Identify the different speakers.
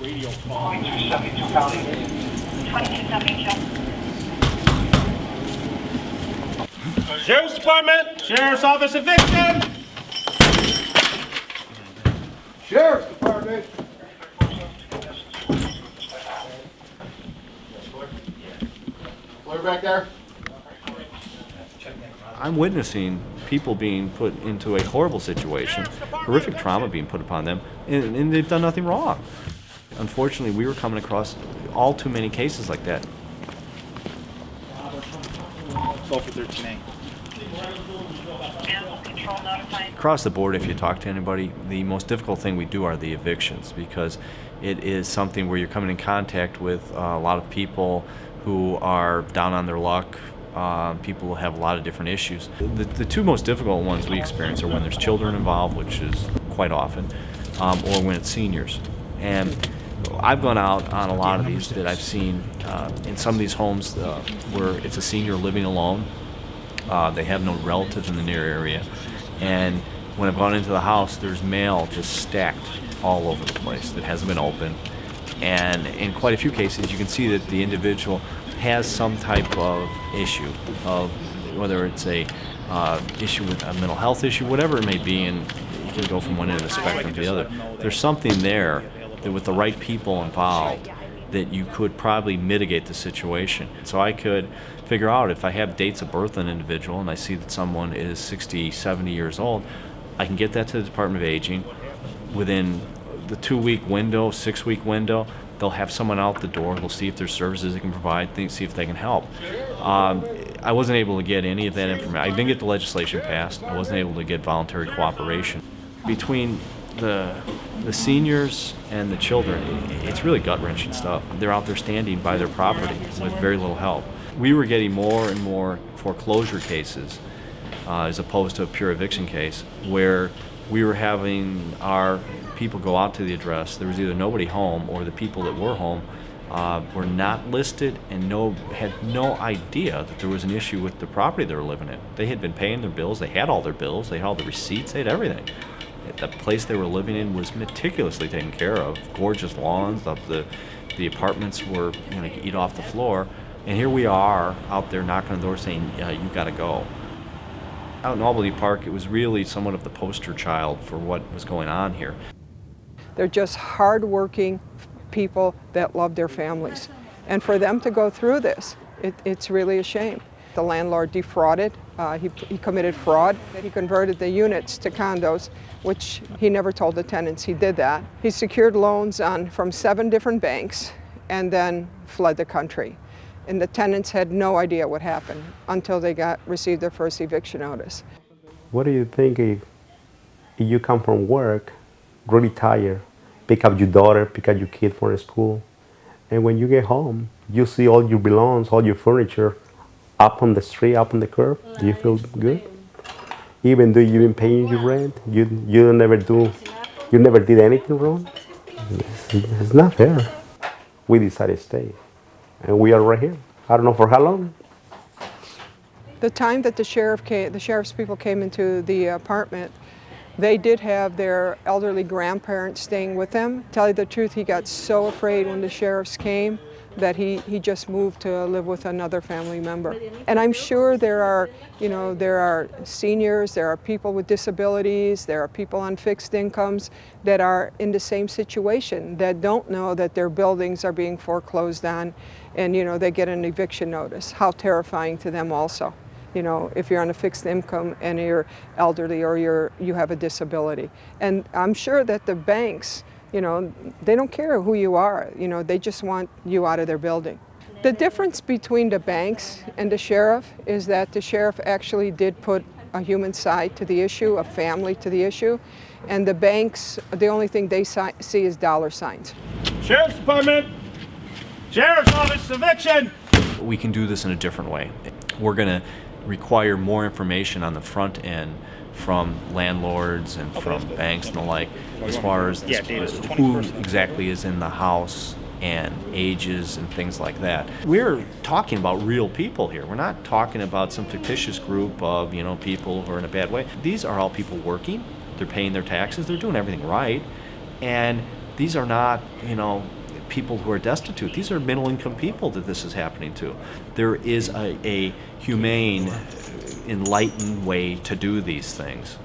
Speaker 1: Radio call.
Speaker 2: 2272 County.
Speaker 1: 2272. Sheriff's Department, Sheriff's Office, eviction!
Speaker 3: Sheriff's Department. Clear back there.
Speaker 4: I'm witnessing people being put into a horrible situation, horrific trauma being put upon them, and they've done nothing wrong. Unfortunately, we were coming across all too many cases like that.
Speaker 1: 12 for 13A.
Speaker 4: Across the board, if you talk to anybody, the most difficult thing we do are the evictions, because it is something where you're coming in contact with a lot of people who are down on their luck. People have a lot of different issues. The two most difficult ones we experience are when there's children involved, which is quite often, or when it's seniors. And I've gone out on a lot of these that I've seen in some of these homes where it's a senior living alone. They have no relatives in the near area. And when I've gone into the house, there's mail just stacked all over the place that hasn't been opened. And in quite a few cases, you can see that the individual has some type of issue, of whether it's a issue with a mental health issue, whatever it may be, and you can go from one end of the spectrum to the other. There's something there that with the right people involved that you could probably mitigate the situation. So I could figure out if I have dates of birth of an individual and I see that someone is 60, 70 years old, I can get that to the Department of Aging. Within the 2-week window, 6-week window, they'll have someone out the door. They'll see if there's services they can provide, see if they can help. I wasn't able to get any of that information. I didn't get the legislation passed. I wasn't able to get voluntary cooperation. Between the seniors and the children, it's really gut-wrenching stuff. They're out there standing by their property with very little help. We were getting more and more foreclosure cases as opposed to a pure eviction case, where we were having our people go out to the address. There was either nobody home, or the people that were home were not listed and had no idea that there was an issue with the property they were living in. They had been paying their bills. They had all their bills. They had all the receipts. They had everything. The place they were living in was meticulously taken care of. Gorgeous lawns. The apartments were, you could eat off the floor. And here we are out there knocking on the door saying, "You got to go." Out in Albany Park, it was really somewhat of the poster child for what was going on here.
Speaker 5: They're just hard-working people that love their families. And for them to go through this, it's really a shame. The landlord defrauded. He committed fraud. He converted the units to condos, which he never told the tenants he did that. He secured loans from 7 different banks and then fled the country. And the tenants had no idea what happened until they received their first eviction notice.
Speaker 6: What do you think if you come from work really tired, pick up your daughter, pick up your kid from school, and when you get home, you see all your belongings, all your furniture up on the street, up on the curb? Do you feel good? Even though you've been paying your rent, you never did anything wrong? It's not fair. We decided to stay, and we are right here. I don't know for how long.
Speaker 5: The time that the sheriff's people came into the apartment, they did have their elderly grandparents staying with them. Tell you the truth, he got so afraid when the sheriffs came that he just moved to live with another family member. And I'm sure there are seniors, there are people with disabilities, there are people on fixed incomes that are in the same situation, that don't know that their buildings are being foreclosed on, and they get an eviction notice. How terrifying to them also. If you're on a fixed income and you're elderly or you have a disability. And I'm sure that the banks, they don't care who you are. They just want you out of their building. The difference between the banks and the sheriff is that the sheriff actually did put a human side to the issue, a family to the issue, and the banks, the only thing they see is dollar signs.
Speaker 1: Sheriff's Department, Sheriff's Office, eviction!
Speaker 4: We can do this in a different way. We're going to require more information on the front end from landlords and from banks and the like, as far as who exactly is in the house and ages and things like that. We're talking about real people here. We're not talking about some fictitious group of people who are in a bad way. These are all people working. They're paying their taxes. They're doing everything right, and these are not, people who are destitute. These are middle-income people that this is happening to. There is a humane, enlightened way to do these things.